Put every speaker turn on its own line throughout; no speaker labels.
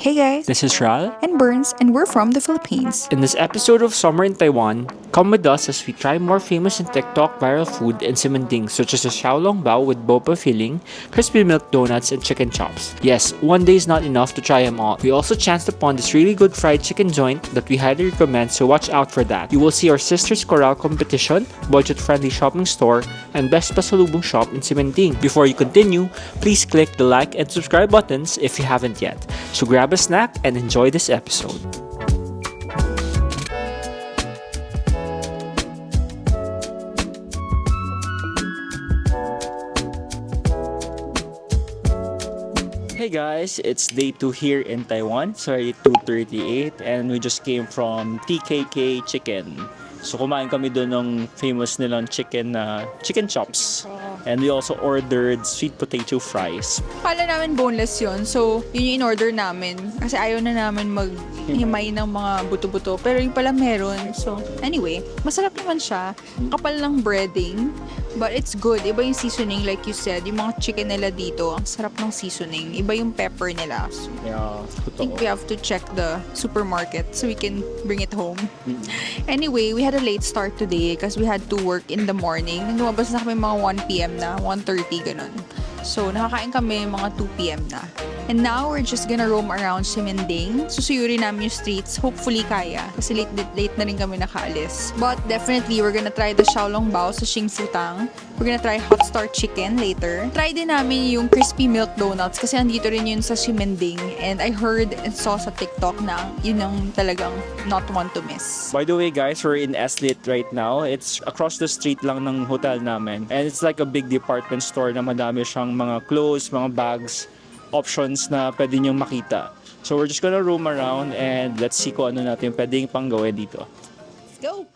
Hey guys,
This is Ral.
and Burns, and we're from the Philippines.
In this episode of Summer in Taiwan, come with us as we try more famous in TikTok viral food and simending such as the xiaolong bao with boba filling, crispy milk donuts, and chicken chops. Yes, one day is not enough to try them all. We also chanced upon this really good fried chicken joint that we highly recommend, so watch out for that. You will see our Sisters Coral competition, budget-friendly shopping store, and best pasalubong shop in Simending. Before you continue, please click the like and subscribe buttons if you haven't yet. So grab a snack and enjoy this episode. Hey guys, it's day 2 here in Taiwan. Sorry, 2:38 and we just came from TKK Chicken. So kumain kami doon ng famous nilang chicken chicken chops. And we also ordered sweet potato fries.
Kala namin boneless yon, so yun yung in-order namin. Kasi ayaw na namin maghimay ng mga buto-buto. Pero yung pala meron. So anyway, masarap naman siya. Kapal ng breading. But it's good. Iba yung seasoning like you said. Yung mga chicken nila dito, ang sarap ng seasoning. Iba yung pepper nila. So,
Yeah,
I think we have to check the supermarket so we can bring it home. Anyway, we had a late start today because we had to work in the morning. Lumabas na kami mga 1 p.m. na, 1:30 ganun. So, nakakain kami mga 2 p.m. na. And now, we're just gonna roam around Simending. Susuyurin namin yung streets. Hopefully, kaya. Kasi late na rin kami nakaalis. But definitely, we're gonna try the xiaolong bao sa Xing Futang. We're gonna try hot star chicken later. Try din namin yung crispy milk donuts kasi andito rin yun sa Simending. And I heard and saw sa TikTok na yun ang talagang not one to miss.
By the way guys, we're in Eslit right now. It's across the street lang ng hotel namin. And it's like a big department store na madami siyang mga clothes, mga bags, options na pwede niyong makita. So we're just gonna roam around and let's see kung ano natin pwedeng pang gawin dito.
Let's go!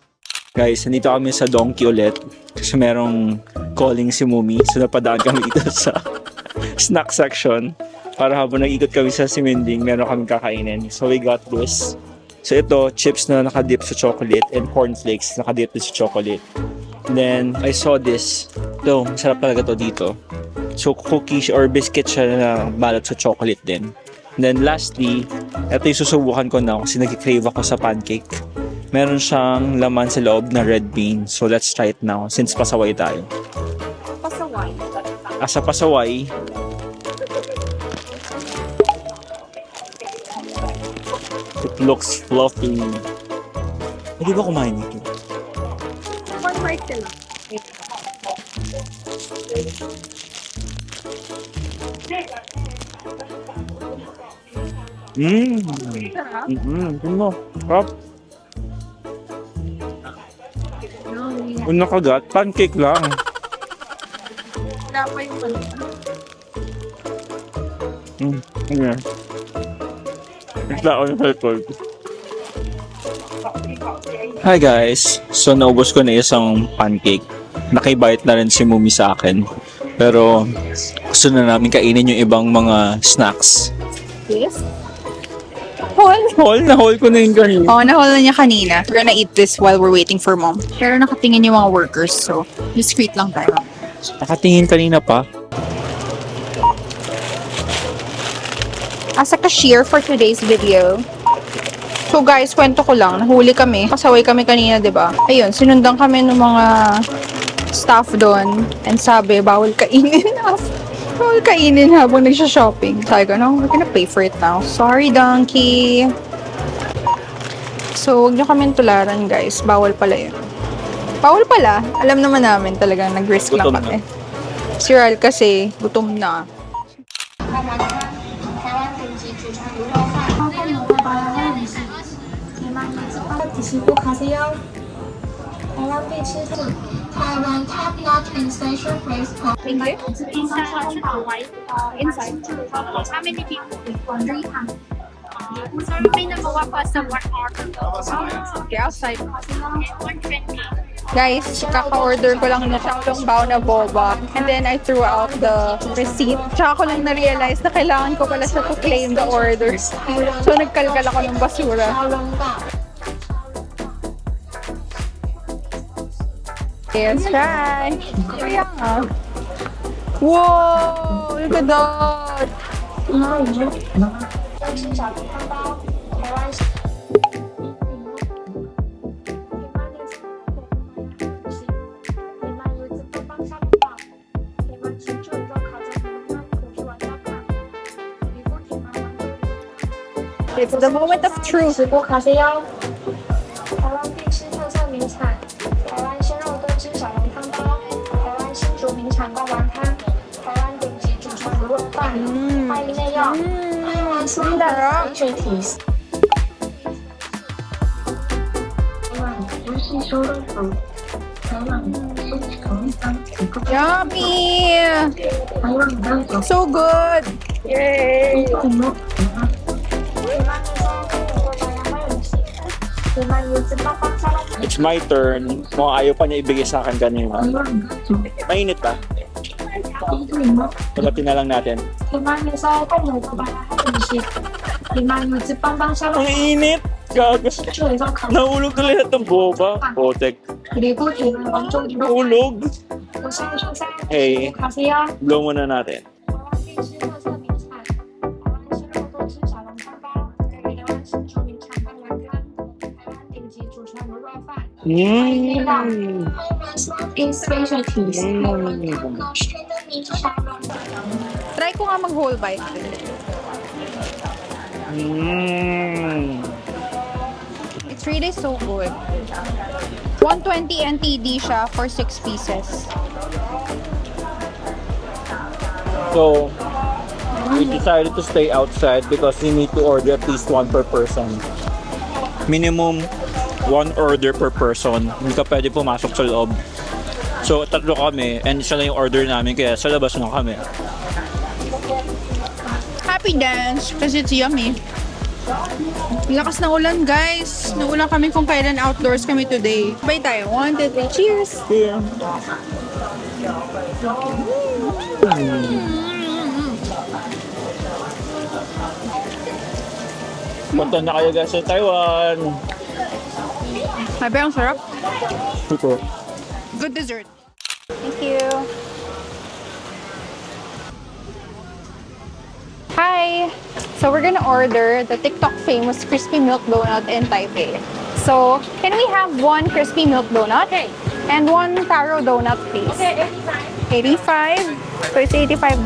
Guys, nandito kami sa Donkey ulit kasi merong calling si Mumi. So napadaan kami dito sa snack section para habang nag-ikot kami sa Simending, meron kami kakainin. So we got this. So ito, chips na nakadip sa chocolate and cornflakes nakadip sa chocolate. And then I saw this. Ito, masarap talaga to dito. So cookies or biscuit siya na balot sa chocolate din. And then lastly, ito yung susubukan ko na kasi nag-crave ako sa pancake. Meron siyang laman sa loob na red bean. So let's try it now since pasaway tayo.
Pasaway.
Sa pasaway, it looks fluffy. Hindi ba kumain nito?
One right lang.
Tingnan mo. Sarap. Kung nakagat, pancake lang.
Wala pa yung
Ayan. Bigla ako yung record. Hi guys! So naubos ko na isang pancake. Nakibite na rin si Mumi sa akin. Pero gusto na namin kainin yung ibang mga snacks.
Yes?
Nahol ko na yung kanina.
Oo, nahol na niya kanina. We're gonna eat this while we're waiting for mom. Pero nakatingin yung mga workers, so discreet lang tayo.
Nakatingin kanina pa.
As a cashier for today's video. So guys, kwento ko lang, nahuli kami. Pasaway kami kanina, di ba? Ayun, sinundan kami ng mga staff doon. And sabi, bawal kainin. Bawal kainin habang nagsha-shopping. Sabi ko, no, we're gonna pay for it now. Sorry, donkey. So, huwag nyo kami tularan, guys. Bawal pala yun. Bawal pala. Alam naman namin talagang nag-risk lang
Gutom
kami. Si Ral kasi, gutom na.
Taiwan top notch and special place for
Inside. How many people? 300. Sorry, may nagawa pa sa 1 hour.
Okay, outside.
120.
Guys, kaka-order ko lang ng xiaolong bao na boba. And then I threw out the receipt. Tsaka ko lang na-realize na kailangan ko pala siya to claim the orders. So nagkalkal ako ng basura. Let's try. Yeah. Whoa! Look at that!
吃小笼汤包，台湾。
It's the moment of truth.
石锅咖啡腰，台湾必吃特色名产，台湾鲜肉多汁小笼汤包，台湾新竹名产贡丸汤，台湾顶级祖传卤肉饭，欢迎内用，台湾酸的水体。台湾不是说肉腐，台湾是同汤提供。
Yummy!
台湾的
So good! Yay!
It's my turn. Mukhang ayaw pa niya ibigay sa akin kanina. Mainit ba? Pagatin na lang natin. Ang init! Gagas! Nahulog na lahat ng boba. Potek. Nahulog! Hey, blow muna natin.
Try ko nga mag-whole bite. It's really so good. 120 NTD siya for 6 pieces.
So, we decided to stay outside because we need to order at least one per person. Minimum one order per person. Hindi ka pwede pumasok sa loob. So, tatlo kami and isa lang yung order namin kaya sa labas na kami.
Happy dance kasi it's yummy. Lakas ng ulan, guys. Naulan kami kung kailan outdoors kami today. Bye tayo. 1, 2, 3. Cheers!
Here. Punta na kayo guys sa Taiwan.
Sabi, ang sarap.
Super.
Good dessert. Thank you. Hi! So we're gonna order the TikTok famous crispy milk donut in Taipei. So, can we have one crispy milk donut? Okay. And one taro donut, please. Okay, 85. So it's $85.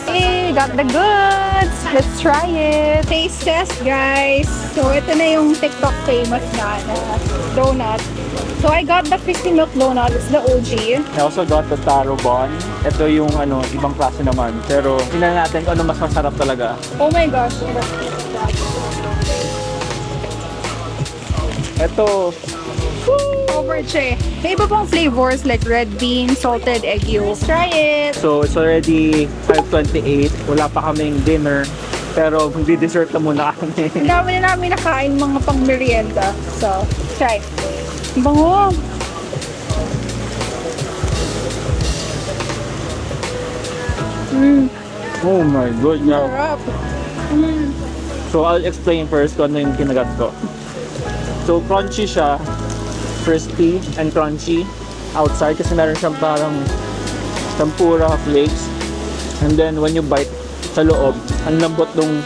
Hey, got the goods! Let's try it! Taste test, guys! So ito na yung TikTok famous na donut. So I got the crispy milk donut. It's the OG.
I also got the taro bun. Ito yung ibang klase naman. Pero tingnan natin kung ano mas masarap talaga.
Oh my gosh.
Ito,
Over siya eh. May iba pang flavors like red bean, salted egg yolk. Try it!
so it's already 5:28. Wala pa kaming dinner. Pero magdi-dessert na muna kami.
Ang dami na namin nakain mga pang merienda. So, try. Bango!
Oh my goodness.
Sarap!
So I'll explain first kung ano yung kinagat ko. So crunchy siya. Crispy and crunchy outside kasi meron siyang parang tempura flakes. And then when you bite sa loob, ang lambot nung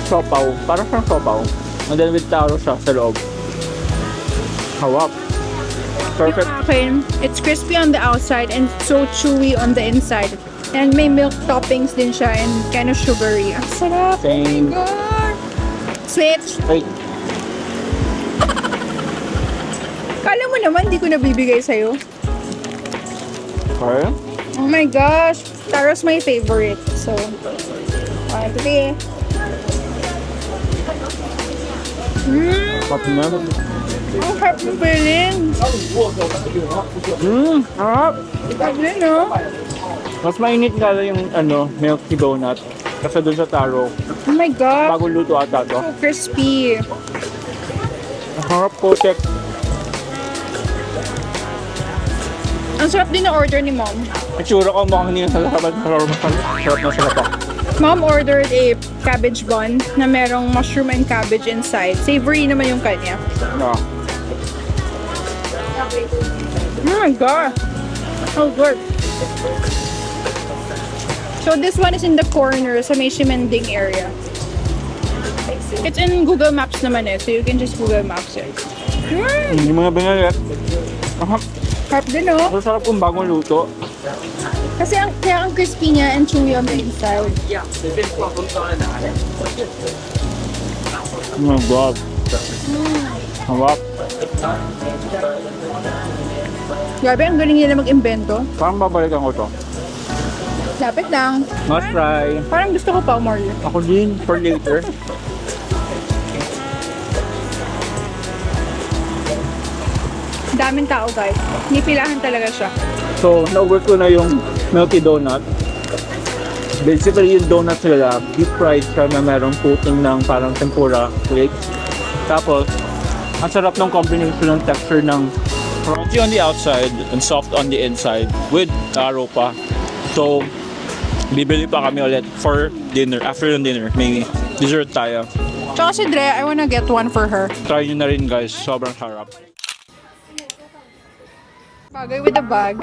siopaw. Parang siyang siopaw. And then with taro siya sa loob. Hawap. Perfect.
Yung akin, it's crispy on the outside and so chewy on the inside. And may milk toppings din siya and kind of sugary. Ang sarap!
Same.
Oh my God! Switch!
Wait.
Kala mo naman, di ko nabibigay sa'yo.
Okay.
Oh my gosh! Taro's my favorite. So, 1, 2, 3.
Pop na.
Ang harap ng feeling.
Harap.
Sabi no?
Mas mainit nga yung milky donut kasi doon sa taro.
Oh my God!
Bagong luto ata to.
So crispy.
Harap po, check.
Ang sarap din na order ni Mom.
Itsura ko mukhang hindi na sa lahat. Sarap na sila pa.
Mom ordered a cabbage bun na merong mushroom and cabbage inside. Savory naman yung kanya.
No.
Oh my God! Oh, good. So this one is in the corner sa may Ximending area. It's in Google Maps naman eh, so you can just Google Maps it.
Yung mga binalet.
Harap din oh.
Masarap kung bagong luto.
Kasi kaya ang crispy niya and chewy on the inside.
Oh my God. Harap.
Grabe, ang galing nila mag-invento.
Parang babalikan ko to.
Lapit lang.
Must try.
Parang gusto ko pa more.
Ako din, for later.
Daming tao guys. Nipilahan talaga siya.
So, na-work ko na yung milky donut. Basically, yung donut nila, deep fried siya na merong coating ng parang tempura flakes. Tapos, ang sarap ng combination ng texture ng crunchy on the outside and soft on the inside with taro pa. So, bibili pa kami ulit for dinner. After yung dinner, may dessert tayo.
Tsaka si Dre, I wanna get one for her.
Try nyo na rin guys, sobrang sarap.
Bagay with the bag.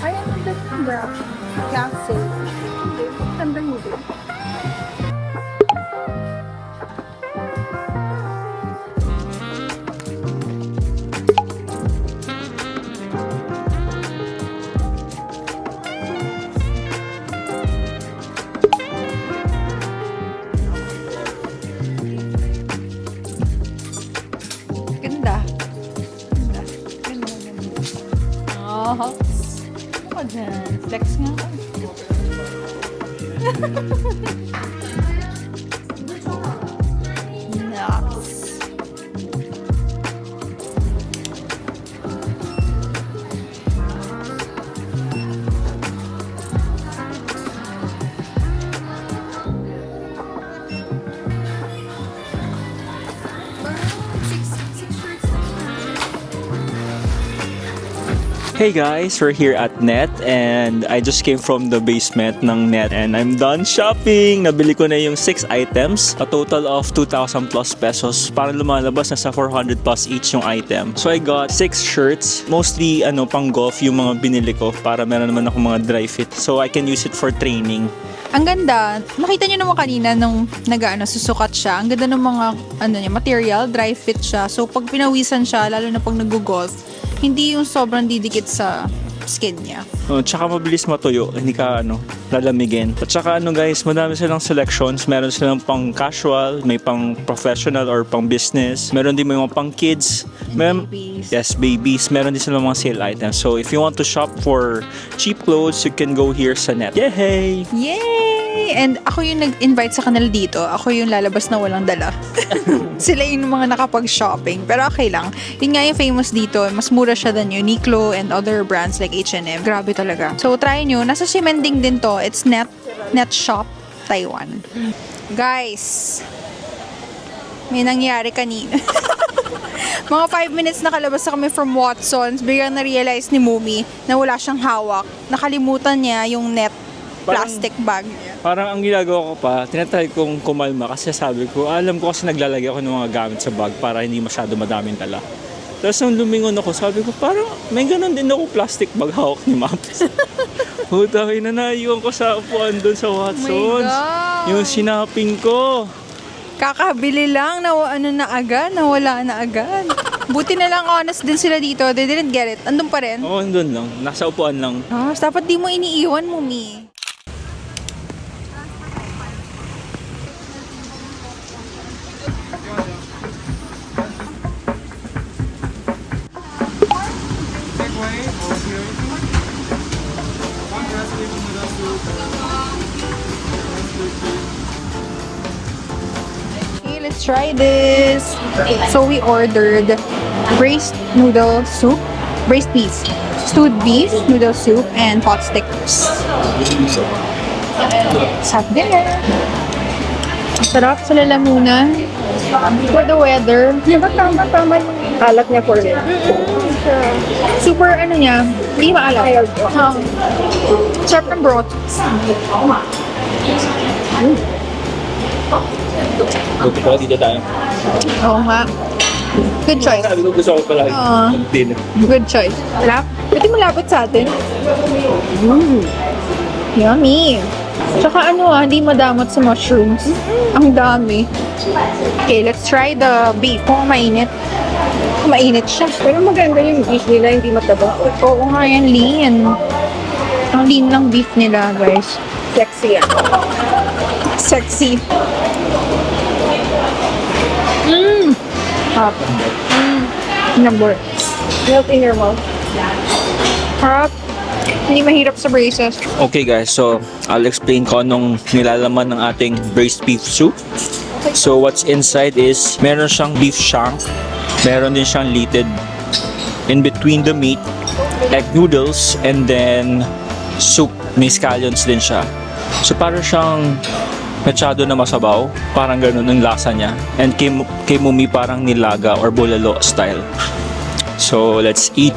Ay, ang ganda ng bra. Classic. Ganda mo din. Ganda. Ganda. Ganda. Oh, ako dyan. Flex nga ako. Nice.
Hey guys, we're here at Net and I just came from the basement ng Net and I'm done shopping. Nabili ko na yung 6 items, a total of 2,000 plus pesos. Parang lumalabas na sa 400 plus each yung item. So I got 6 shirts, mostly pang golf yung mga binili ko para meron naman ako mga dry fit. So I can use it for training.
Ang ganda. Nakita nyo naman kanina nung susukat siya. Ang ganda ng mga niya, material, dry fit siya. So pag pinawisan siya, lalo na pag nag-golf, hindi yung sobrang didikit sa skin niya.
Tsaka mabilis matuyo, hindi ka lalamigin. At tsaka guys, madami silang selections. Meron silang pang casual, may pang professional or pang business. Meron din may mga pang kids.
Babies.
Yes, babies. Meron din silang mga sale items. So if you want to shop for cheap clothes, you can go here sa Net. Yay!
Yay! And ako yung nag-invite sa kanila dito. Ako yung lalabas na walang dala. Sila yung mga nakapag-shopping. Pero okay lang. Yun nga yung famous dito. Mas mura siya than Uniqlo and other brands like H&M. Grabe talaga. So try nyo. Nasa Ximending din to. It's Net Shop Taiwan. Guys, may nangyari kanina. Mga 5 minutes nakalabas na kami from Watson's. Biglang na-realize ni Mumi na wala siyang hawak. Nakalimutan niya yung Net plastic bag niya.
Parang ang ginagawa ko pa, tinatry kong kumalma kasi sabi ko, alam ko kasi naglalagay ako ng mga gamit sa bag para hindi masyado madaming dala. Tapos nung lumingon ako, sabi ko, parang may ganun din ako plastic bag hawak ni Maps. Hutangin na naiwan ko sa upuan doon sa Watson's.
God.
Yung sinapin ko.
Kakabili lang, nawala na agad. Buti na lang honest din sila dito. They didn't get it. Andun pa rin.
Oo, andun lang. Nasa upuan lang.
Dapat di mo iniiwan, Mumi. Okay, let's try this. So we ordered braised noodle soup, braised beef, stewed beef, noodle soup, and pot stickers. Sarap dinner. Sarap sa lalamunan. For the weather. Tama yung alat niya for it. Super niya, hindi maalat. Sarap ng broth.
Buti pala dito tayo.
Oo nga. Good choice.
Sabi ko gusto ko pala din.
Good choice. Sarap. Pwede malapit sa atin. Yummy. Tsaka ano hindi madamot sa mushrooms. Ang dami. Okay, let's try the beef. Kung mainit. Mainit siya.
Pero maganda yung beef nila, hindi mataba.
Oo nga yan, lean. Ang lean ng beef nila, guys.
Sexy yan.
Sexy. Harap. Number.
Melt in your mouth.
Harap. Hindi mahirap sa braces.
Okay guys, so I'll explain ko anong nilalaman ng ating braised beef soup. So what's inside is meron siyang beef shank, meron din siyang litid. In between the meat, egg noodles, and then soup. May scallions din siya. So parang siyang machado na masabaw, parang ganun ang lasa niya. And kay Mumi parang nilaga or bulalo style. So let's eat.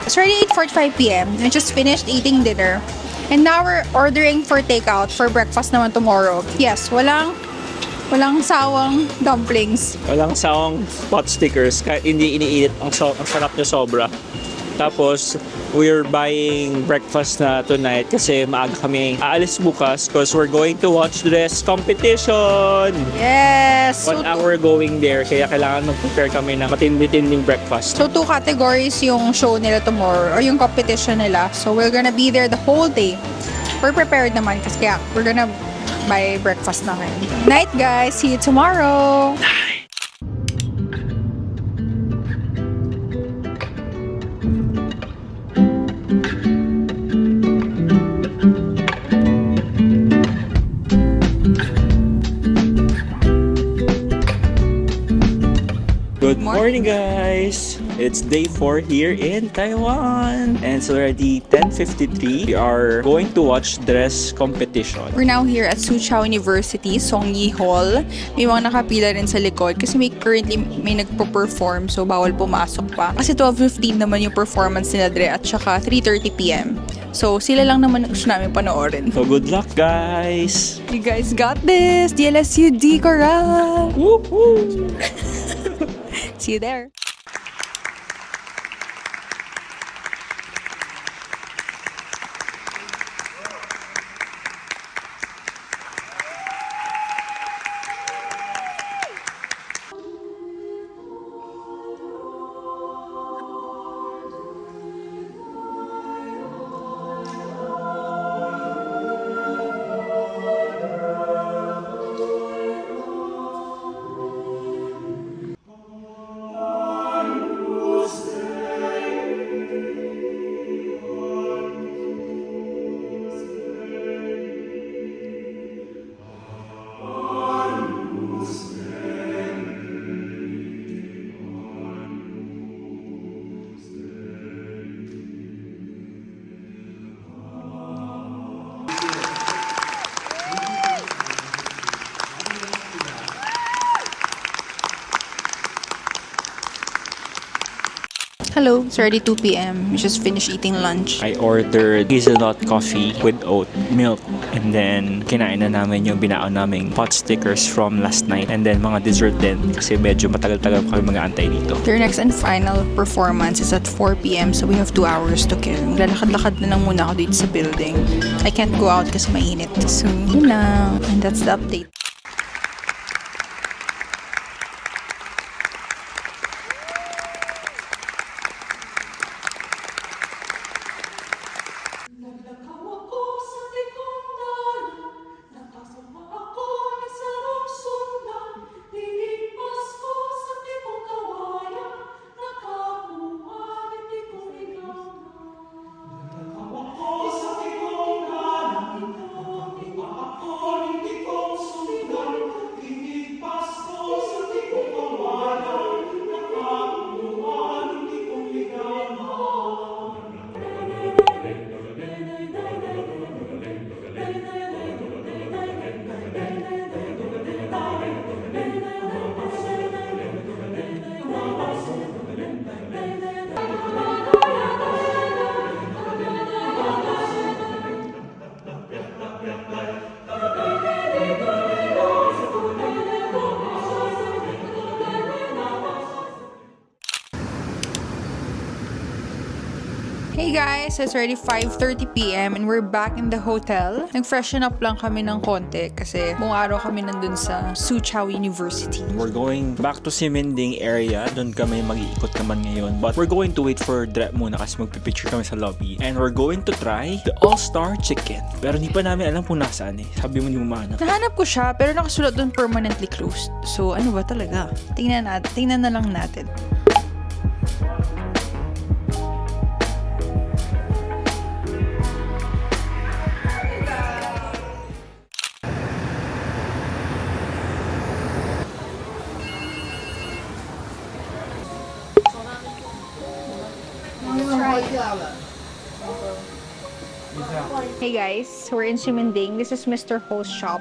It's already 8:45 p.m. I just finished eating dinner. And now we're ordering for takeout for breakfast naman tomorrow. Yes, walang sawang dumplings.
Walang sawang pot stickers, kahit hindi iniinit, ang sarap niya sobra. Tapos, we're buying breakfast na tonight kasi maaga kami aalis bukas because we're going to watch the dress competition!
Yes!
1 hour going there, kaya kailangan mag-prepare kami ng matindi-tinding breakfast.
So, 2 categories yung show nila tomorrow or yung competition nila. So, we're gonna be there the whole day. We're prepared naman kasi kaya we're gonna buy breakfast na ngayon. Night, guys! See you tomorrow!
Good morning guys! It's day 4 here in Taiwan and it's already 10:53. We are going to watch dress competition.
We're now here at Soochow University, Songyi Hall. May mga nakapila rin sa likod kasi currently may nagpo-perform so bawal pumasok pa. Kasi 12:15 naman yung performance nila Dre at saka 3:30 p.m. So sila lang naman ang gusto namin panoorin.
So good luck guys!
You guys got this! DLSUD Coral!
Woohoo!
See you there! Hello, it's already 2 p.m. We just finished eating lunch.
I ordered hazelnut coffee with oat milk and then kinain na namin yung binaon naming pot stickers from last night and then mga dessert din kasi medyo matagal-tagal kami mag-aantay dito.
Their next and final performance is at 4 p.m. so we have 2 hours to kill. Maglalakad-lakad na lang muna ako dito sa building. I can't go out kasi mainit. So, yun lang. And that's the update. Hey guys, it's already 5:30 p.m. and we're back in the hotel. Nag-freshen up lang kami ng konti kasi buong araw kami nandun sa Soochow University.
We're going back to Simending area. Doon kami mag-iikot naman ngayon. But we're going to wait for Drep muna kasi magpipicture kami sa lobby. And we're going to try the All-Star Chicken. Pero hindi pa namin alam kung nasaan eh. Sabi mo, hindi mo mahanap.
Nahanap ko siya pero nakasulat doon permanently closed. So ano ba talaga? Tingnan na lang natin. Hey guys, we're in Simending. This is Mr. Ho's shop.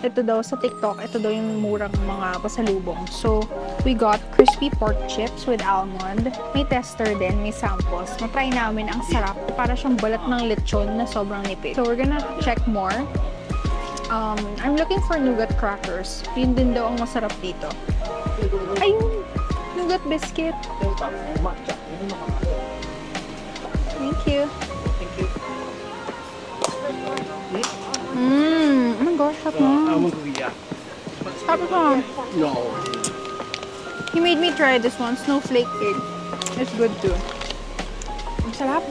Ito daw sa TikTok, ito daw yung murang mga pasalubong. So, we got crispy pork chips with almond. May tester din, may samples. Na-try namin, ang sarap. Para siyang balat ng lechon na sobrang nipid. So, we're gonna check more. I'm looking for nougat crackers. Yun din daw ang masarap dito. Ay, nougat biscuit. Thank you. Oh my gosh, sarap na. Sarap na.
No.
He made me try this one, snowflake cake. It's good too. Ang sarap.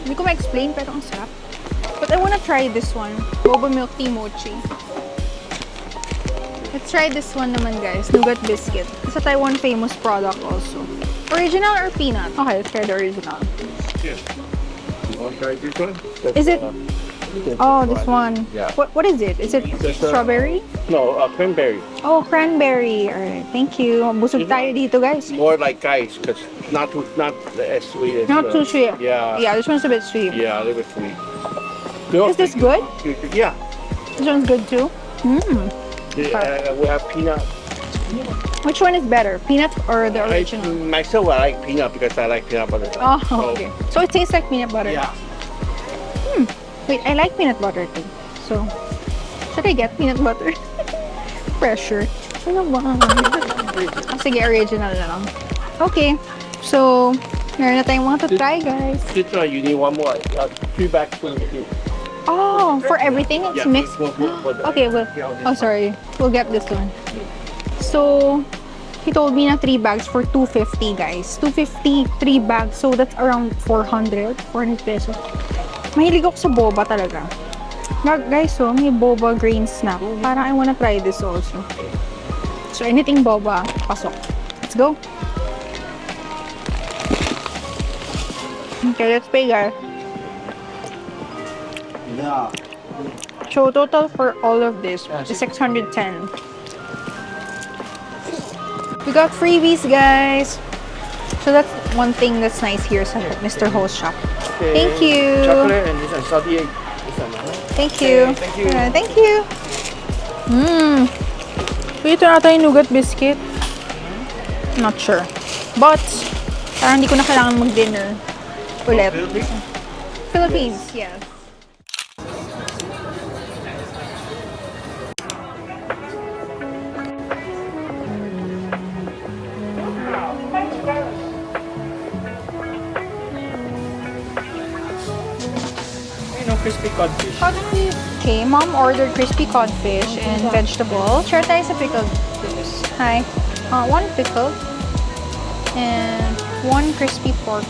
Hindi ko ma-explain, pero ang sarap. But I wanna try this one, boba milk tea mochi. Let's try this one naman guys, nougat biscuit. It's a Taiwan famous product also. Original or peanut? Okay, let's try the original.
You want to try this one?
Is it? Oh, this one.
Yeah.
What is it? Is it strawberry?
No, cranberry.
Oh, cranberry. Alright, thank you. Busog tayo dito, guys.
More like ice, because not as sweet as.
Not too sweet.
Yeah.
Yeah, this one's a bit sweet.
Yeah, a little bit sweet.
Is this good?
Yeah.
This one's good too.
We have peanut.
Which one is better, peanut or the original?
Myself, I like peanut because I like peanut butter.
Oh, okay. So it tastes like peanut butter.
Yeah.
Wait, I like peanut butter too. So, should I get peanut butter? Pressure. Ano ba? Sige, original na lang. Okay. So, meron na tayong mga to try, guys.
This one, you need one more. 3 bags for you.
Oh, for everything it's
Yeah,
mixed.
for the-
Okay, oh sorry. We'll get this one. So, he told me na 3 bags for 250, guys. 250, 3 bags. So, that's around 400 pesos. Mahilig ako sa boba talaga. Guys, so, may boba grain snack. Parang I wanna try this also. So, anything boba, pasok. Let's go. Okay, let's pay, guys.
Yeah.
So, total for all of this is 610. We got freebies, guys. So, that's one thing that's nice here sa Mr. Ho's shop. Thank you.
Chocolate and this one, salty egg. This one.
Thank you.
Thank you.
Thank you. Ito nata yung nougat biscuit. Not sure. But, parang hindi ko na kailangan mag-dinner ulit. Philippines, yes.
Crispy codfish.
Codfish. Okay, mom ordered crispy codfish and vegetable. Share tayo sa pickled juice. Hi. 1 pickle and 1 crispy pork.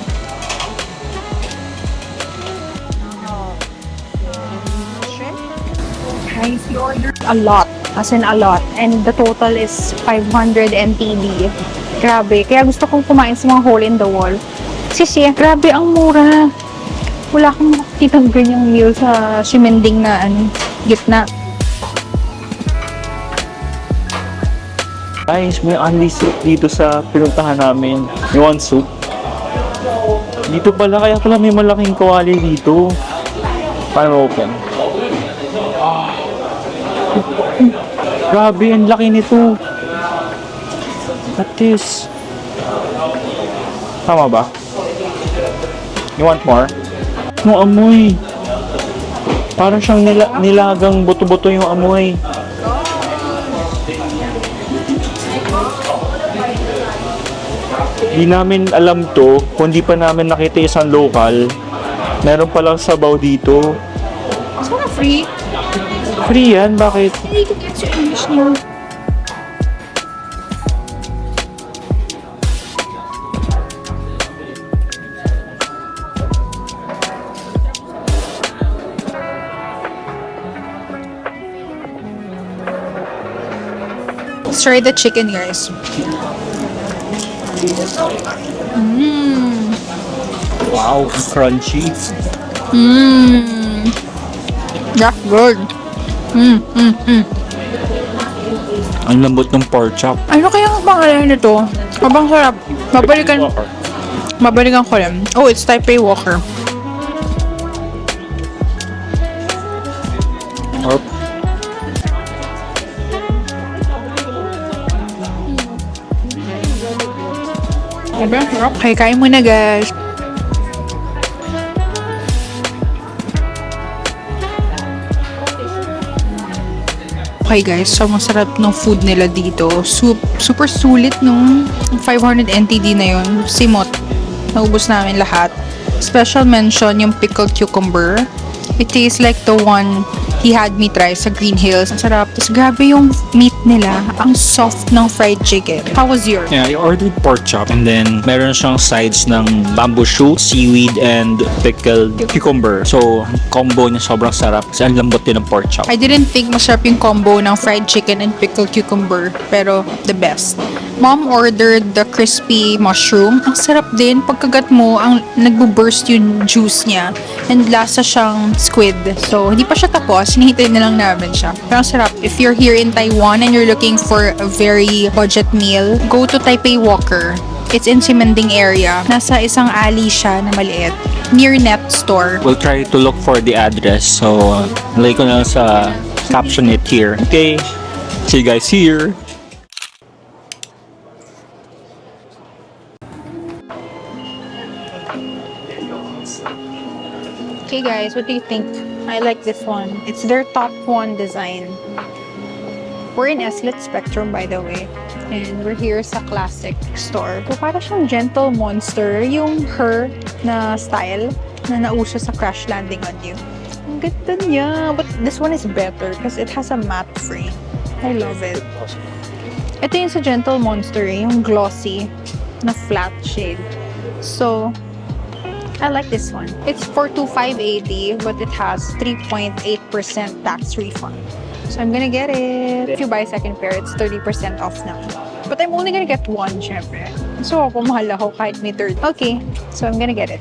Shrimp. Guys, we ordered a lot. As in a lot. And the total is 500 NTD. Grabe. Kaya gusto kong kumain sa mga hole in the wall. Kasi grabe ang mura. Wala akong makikitang ganyang meal sa Simending na gitna.
Guys, may only soup dito sa pinuntahan namin. You want soup? Dito pala, kaya pala may malaking kawali dito. Paano open? Grabe, ang laki nito. What is? Tama ba? You want more? Yung amoy. Parang siyang nilagang buto-buto yung amoy. Di namin alam to, kung di pa namin nakita isang local. Meron palang sabaw dito.
Sana free.
Free yan, bakit?
Hindi ko get sa English niya. Let's try the chicken, guys.
Wow, crunchy.
That's good.
Ang lambot ng pork chop.
Ano kaya ang pangalan nito? Abang sarap. Babalikan ko rin. Oh, it's Taipei Walker.
Or
Okay, kain muna, guys. Okay guys, so masarap ng food nila dito. Super sulit nung 500 NTD na yun. Simot. Naubos namin lahat. Special mention yung pickled cucumber. It tastes like the one he had me try sa Green Hills. Ang sarap. Tapos grabe yung meat nila. Ang soft ng fried chicken. How was yours?
yeah, I ordered pork chop and then meron siyang sides ng bamboo shoot, seaweed, and pickled cucumber. So, ang combo niya sobrang sarap kasi ang lambot din ng pork chop.
I didn't think masarap yung combo ng fried chicken and pickled cucumber, pero the best. Mom ordered the crispy mushroom. Ang sarap din. Pagkagat mo, ang nagbo-burst yung juice niya. And lasa siyang squid. So, hindi pa siya tapos. Hinihintay na lang namin siya. Pero ang sarap. If you're here in Taiwan and you're looking for a very budget meal, go to Taipei Walker. It's in Simanding area. Nasa isang alley siya na maliit. Near Net Store.
We'll try to look for the address. So, lagay ko na lang sa caption it here. Okay, see you guys here.
Okay guys, what do you think? I like this one. It's their top one design. We're in Eslit Spectrum, by the way. And we're here sa classic store. So, para siyang gentle monster, yung her na style na nauso sa Crash Landing on You. Ang ganda niya. But this one is better because it has a matte frame. I love it. Ito yung sa gentle monster, yung glossy na flat shade. So, I like this one. It's 42580, but it has 3.8% tax refund. So I'm gonna get it. If you buy a second pair, it's 30% off now. But I'm only gonna get one, syempre. So ako mahal ako kahit may third. Okay, so I'm gonna get it.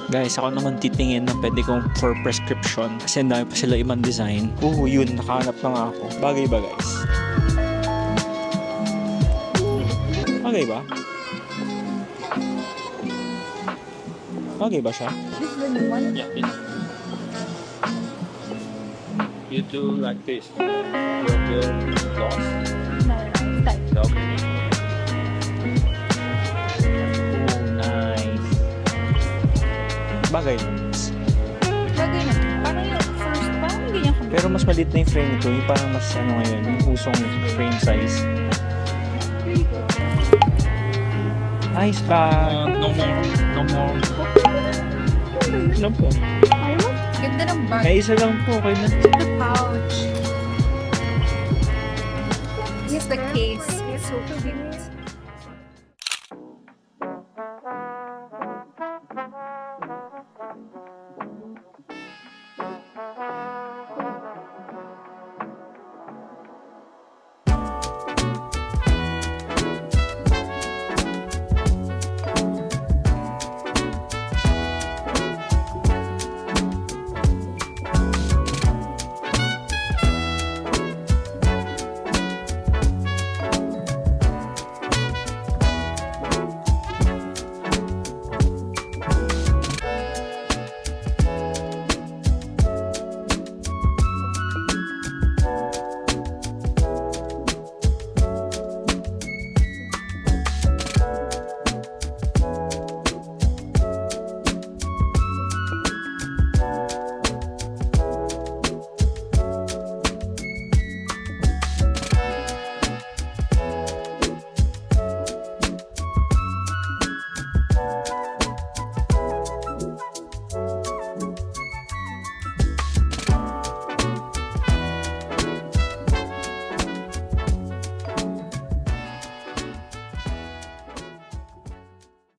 Guys, ako naman titingin ng pwede kong for prescription kasi ang dami pa sila ibang design. Yun, nakahanap na nga ako. Bagay ba, guys? Bagay ba? Bagay ba siya?
This is the new one?
Yeah, this. You do like this. Your gloss.
No.
Nice. Bagay nun.
Bagay na. Parang yung first, parang ganyan ka.
Pero mas maliit na yung frame nito. Yung parang mas ano ngayon, yung usong frame size. Nice pa. No more. No more. Ano po?
Ganda ng bag.
May isa lang po. Okay na.
The pouch. Here's the case. It's so cute.